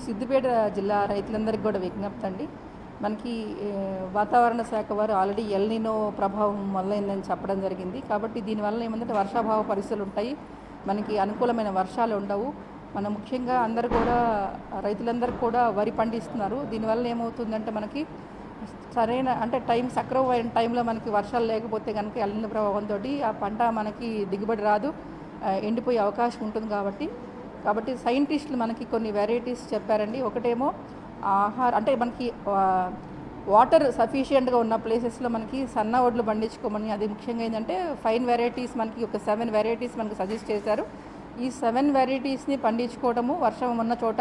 సిద్దిపేట జిల్లా రైతులందరికీ కూడా విజ్ఞప్తి అండి. మనకి వాతావరణ శాఖ వారు ఆల్రెడీ ఎల్‌నినో ప్రభావం మొదలైందని చెప్పడం జరిగింది. కాబట్టి దీనివల్ల ఏమందంటే వర్షాభావ పరిస్థితులు ఉంటాయి. మనకి అనుకూలమైన వర్షాలు ఉండవు. మనం ముఖ్యంగా అందరూ కూడా రైతులందరూ కూడా వరి పండిస్తున్నారు. దీనివల్ల ఏమవుతుందంటే మనకి సరైన అంటే సక్రమమైన టైంలో మనకి వర్షాలు లేకపోతే కనుక ఎల్‌నినో ప్రభావంతో ఆ పంట మనకి దిగుబడి రాదు, ఎండిపోయే అవకాశం ఉంటుంది. కాబట్టి సైంటిస్టులు మనకి కొన్ని వెరైటీస్ చెప్పారండి. ఒకటేమో అంటే మనకి వాటర్ సఫిషియెంట్గా ఉన్న ప్లేసెస్లో మనకి సన్న వడ్లు పండించుకోమని, అది ముఖ్యంగా ఏంటంటే ఫైన్ వెరైటీస్ మనకి ఒక 7 వెరైటీస్ మనకు సజెస్ట్ చేశారు. ఈ 7 వెరైటీస్ని పండించుకోవటము, వర్షం ఉన్న చోట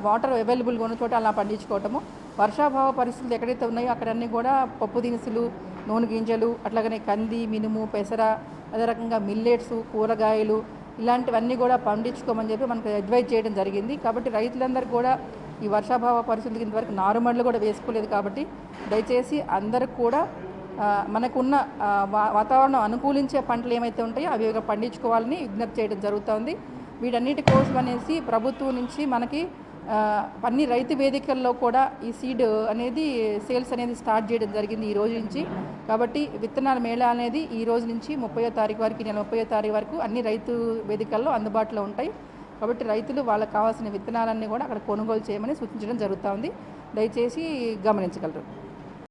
వాటర్ అవైలబుల్గా ఉన్న చోట అలా పండించుకోవటము, వర్షాభావ పరిస్థితులు ఎక్కడైతే ఉన్నాయో అక్కడన్నీ కూడా పప్పు దినుసులు, నూనె గింజలు, అట్లాగనే కంది, మినుము, పెసర, అదే రకంగా మిల్లెట్స్, కూరగాయలు ఇలాంటివన్నీ కూడా పండించుకోమని చెప్పి మనకు అడ్వైజ్ చేయడం జరిగింది. కాబట్టి రైతులందరూ కూడా ఈ వర్షాభావ పరిస్థితులకి ఇంతవరకు నారుమడులు కూడా వేసుకోలేదు. కాబట్టి దయచేసి అందరూ కూడా మనకున్న వాతావరణం అనుకూలించే పంటలు ఏమైతే ఉంటాయో అవి పండించుకోవాలని విజ్ఞప్తి చేయడం జరుగుతుంది. వీటన్నిటి కోసం అనేసి ప్రభుత్వం నుంచి మనకి అన్ని రైతు వేదికల్లో కూడా ఈ సీడ్ అనేది సేల్స్ అనేది స్టార్ట్ చేయడం జరిగింది ఈ రోజు నుంచి. కాబట్టి విత్తనాల మేళా అనేది ఈ రోజు నుంచి 30వ తారీఖు వరకు, నెల 30వ తారీఖు వరకు అన్ని రైతు వేదికల్లో అందుబాటులో ఉంటాయి. కాబట్టి రైతులు వాళ్ళకి కావాల్సిన విత్తనాలన్నీ కూడా అక్కడ కొనుగోలు చేయమని సూచించడం జరుగుతుంది. దయచేసి గమనించగలరు.